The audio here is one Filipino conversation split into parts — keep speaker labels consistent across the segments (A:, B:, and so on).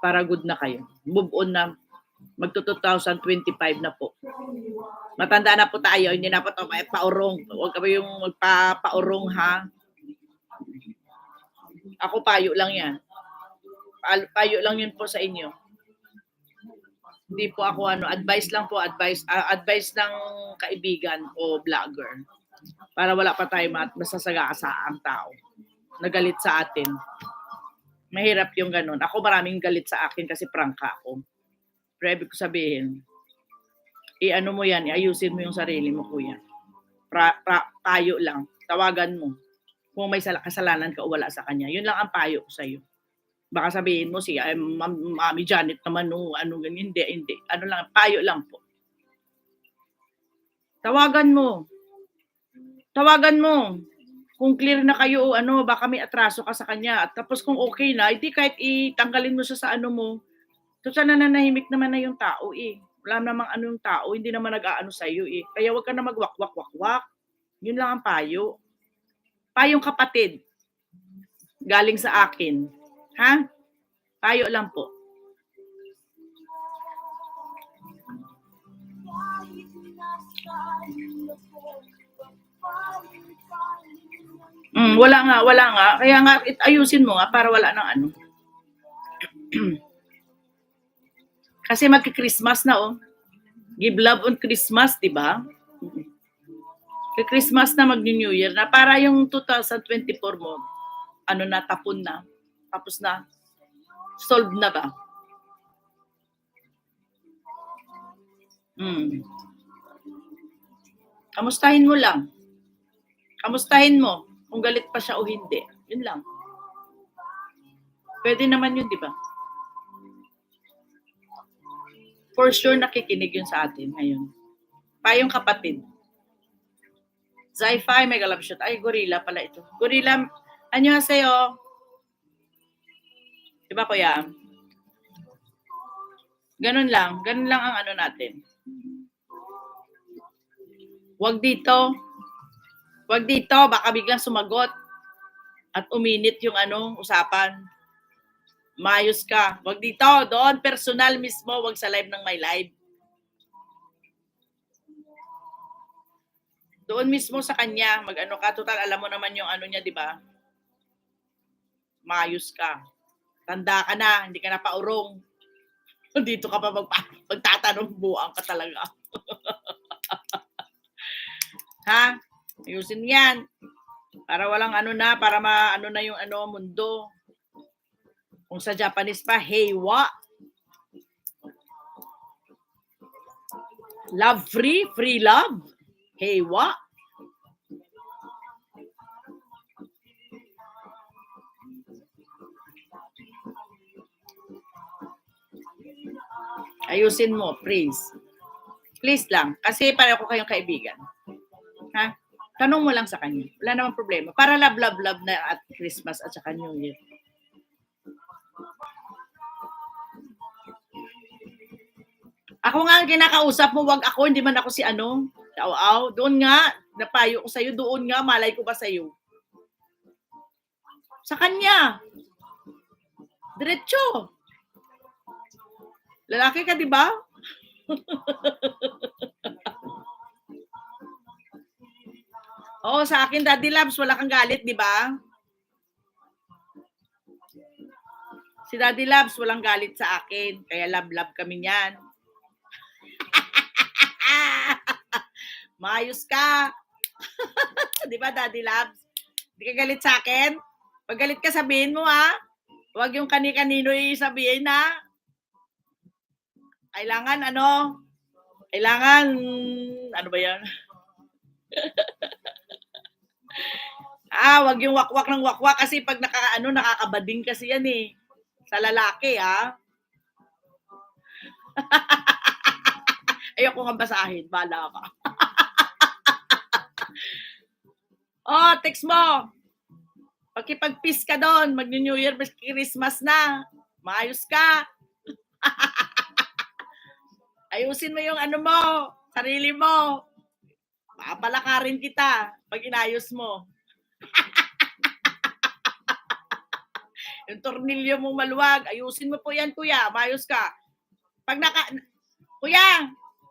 A: para good na kayo. Move on na. Magto-2025 na po. Matanda na po tayo, hindi na po ito paurong. Huwag kami yung magpapaurong, ha? Ako, payo lang yan. Payo lang yun po sa inyo. Hindi po ako advice lang po, advice ng kaibigan o vlogger. Para wala pa tayo masasaga sa ang tao. Nagalit sa atin. Mahirap yung ganun. Ako maraming galit sa akin kasi prangka ako. Pero ibig ko sabihin, i-ano mo yan, iayusin mo yung sarili mo, kuya. Payo lang. Tawagan mo. Kung may kasalanan ka o wala sa kanya. Yun lang ang payo ko sa'yo. Baka sabihin mo, Mami Janet naman, no, ano ganyan. Hindi. Ano lang, payo lang po. Tawagan mo. Kung clear na kayo, baka may atraso ka sa kanya. At tapos kung okay na, hindi kahit itanggalin mo siya sa ano mo, so sana nanahimik naman na yung tao eh. Wala namang yung tao, hindi naman nag-aano sa'yo eh. Kaya wag ka na magwak-wak-wak-wak. Yun lang ang payo. Payong kapatid. Galing sa akin. Ha? Payo lang po. Wala nga. Kaya nga, ayusin mo nga para wala nang ano. Kasi magki-Christmas na, oh. Give love on Christmas, di ba? Christmas na mag-New Year na para yung 2024 mo, tapon na. Tapos na. Solved na ba? Kamustahin mo lang. Kamustahin mo kung galit pa siya o hindi. Yun lang. Pwede naman yun, di ba? For sure nakikinig yun sa atin ngayon. Payong kapatid. Zi-Fi, mega love shot. Ay, gorilla pala ito. Gorilla, annyeonghaseyo. Diba, kuya? Ganun lang ang ano natin. Wag dito, baka biglang sumagot at uminit yung usapan. Mayos ka. Wag dito, doon personal mismo, wag sa live ng my live. Doon mismo sa kanya, ka, total alam mo naman yung niya, di ba? Mayos ka. Tanda ka na, hindi ka na paurong. Dito ka pa magtatanong, buang ka talaga. Ha? Ayusin yan. Para walang para na yung mundo. Kung sa Japanese pa, heiwa. Love free love. Heiwa. Ayusin mo, please. Please lang. Kasi pareho ko kayong kaibigan. Ha? Tanong mo lang sa kanya. Wala namang problema. Para love na at Christmas at saka New Year. Ako nga ang kinakausap mo, wag ako, hindi man ako si Aw. Doon nga, napayo ko sa'yo, doon nga, malay ko ba sa'yo? Sa kanya. Diretso. Lalaki ka, di ba? Oo, sa akin, Daddy Labs, wala kang galit, di ba? Si Daddy Labs, walang galit sa akin. Kaya love kami niyan. Maayos ka. Di ba, Daddy Labs? Di ka galit sa akin? Pag galit ka, sabihin mo, ha? Huwag yung kani-kanino sabihin, ha? Kailangan, ano ba yan? Wag yung wakwak ng wakwak kasi pag nakakabading kasi yan eh. Sa lalaki, ha? Ayoko nga basahin. Bala ka. Text mo. Pagkipag-peace ka doon, mag-New Year, Christmas na. Maayos ka. Ayusin mo yung mo, sarili mo. Papalakarin kita pag inayos mo. Yung tornilyo mo maluwag, ayusin mo po yan, kuya. Mayos ka. Pag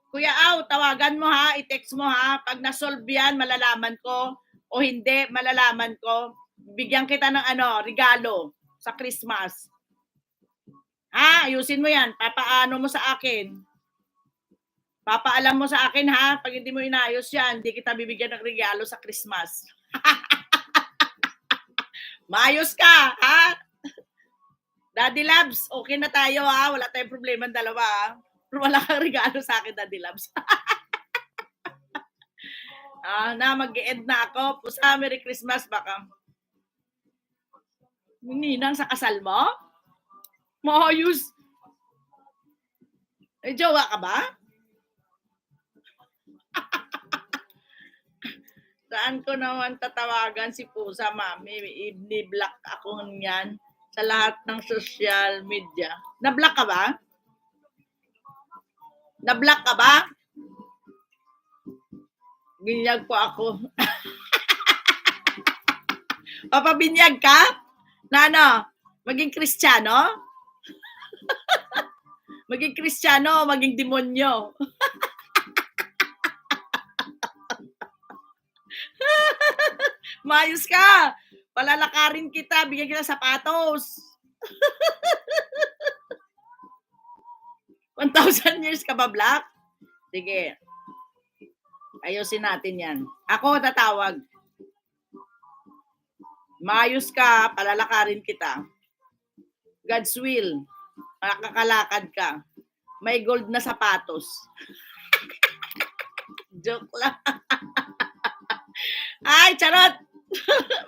A: Kuya Au, tawagan mo ha, i-text mo ha. Pag na-solve yan, malalaman ko. O hindi, malalaman ko. Bigyan kita ng regalo sa Christmas. Ha, ayusin mo yan. Papaano mo sa akin. Papaalam mo sa akin ha. Pag hindi mo inayos yan, hindi kita bibigyan ng regalo sa Christmas. Maayos ka, ha? Daddy Labs, okay na tayo ha. Wala tayong problema dalawa ha. Pero wala kang regalo sa akin, Daddy Labs. Mag-e-end na ako. Pusa, Merry Christmas baka. Ninang sa kasal mo? Maayos. Eh, jowa ka ba? Saan ko naman tatawagan si Pusa, mami? I-block ako niyan sa lahat ng social media. Na-block ka ba? Na-block ka ba? Binyag po ako. Papabinyag ka? Na maging Kristiyano? Maging Kristiyano o maging demonyo? Mayos ka. Palalakarin kita. Bigyan kita sapatos. 1,000 years ka ba, Black? Sige. Ayusin natin yan. Ako tatawag. Mayos ka. Palalakarin kita. God's will. Makakalakad ka. May gold na sapatos. Joke lang. Ay, charot!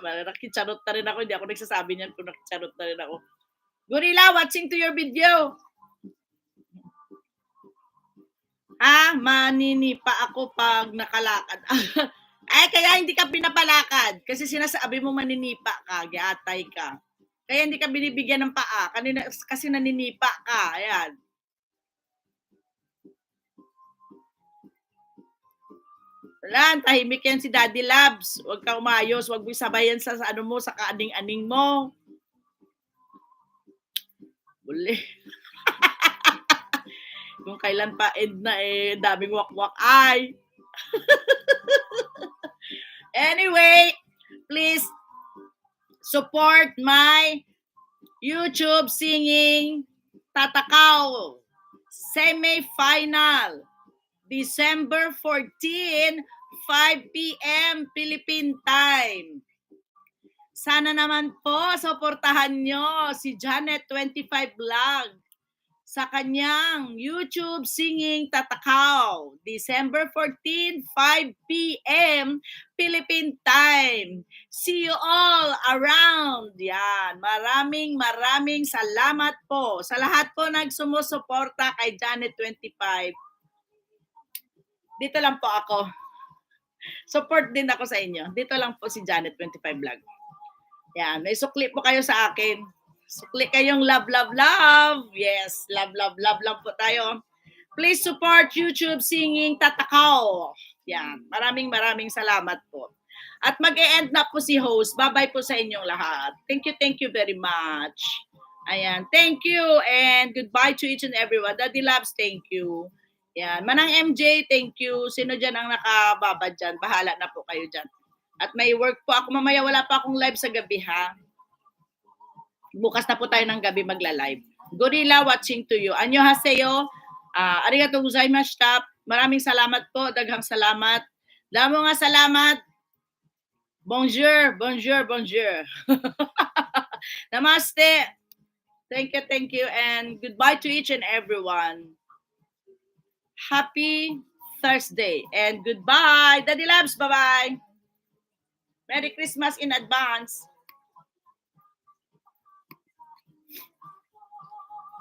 A: Nakicharot na rin ako. Hindi ako nagsasabi niyan kung nakicharot na rin ako. Gorilla, watching to your video. Maninipa ako pag nakalakad. Ay, kaya hindi ka pinapalakad. Kasi sinasabi mo maninipa ka, giatay ka. Kaya hindi ka binibigyan ng paa. Kasi naninipa ka. Ayan. Wala, tahimik yan si Daddy Labs. Huwag ka umayos. Huwag mo sabayan sa sa kaaning-aning mo. Buli. Kung kailan pa end na daming wak-wak ay. Anyway, please support my YouTube singing Tatakaw semi-final December 14, 5 p.m. Philippine time. Sana naman po suportahan nyo si Janet 25 Vlog sa kanyang YouTube singing Tatakaw December 14, 5 p.m. Philippine time. See you all around. Yan. Maraming salamat po sa lahat po nagsumusuporta kay Janet 25. Dito lang po ako. Support din ako sa inyo. Dito lang po si Janet 25 Vlog. Yan. May sukli po kayo sa akin. Sukli kayong love. Yes. Love lang po tayo. Please support YouTube singing Tatakaw. Yan. Maraming salamat po. At mag-e-end na po si host. Bye-bye po sa inyong lahat. Thank you very much. Ayan. Thank you and goodbye to each and everyone. Daddy Labs, thank you. Yan. Manang MJ, thank you. Sino dyan ang nakababa dyan? Bahala na po kayo dyan. At may work po ako. Mamaya wala pa akong live sa gabi ha. Bukas na po tayo ng gabi magla-live. Gorilla, watching to you. Annyeonghaseyo. Arigatou gozaimashita. Maraming salamat po. Daghang salamat. Damo nga salamat. Bonjour. Namaste. Thank you. And goodbye to each and everyone. Happy Thursday and goodbye. Daddy Labs, bye-bye. Merry Christmas in advance.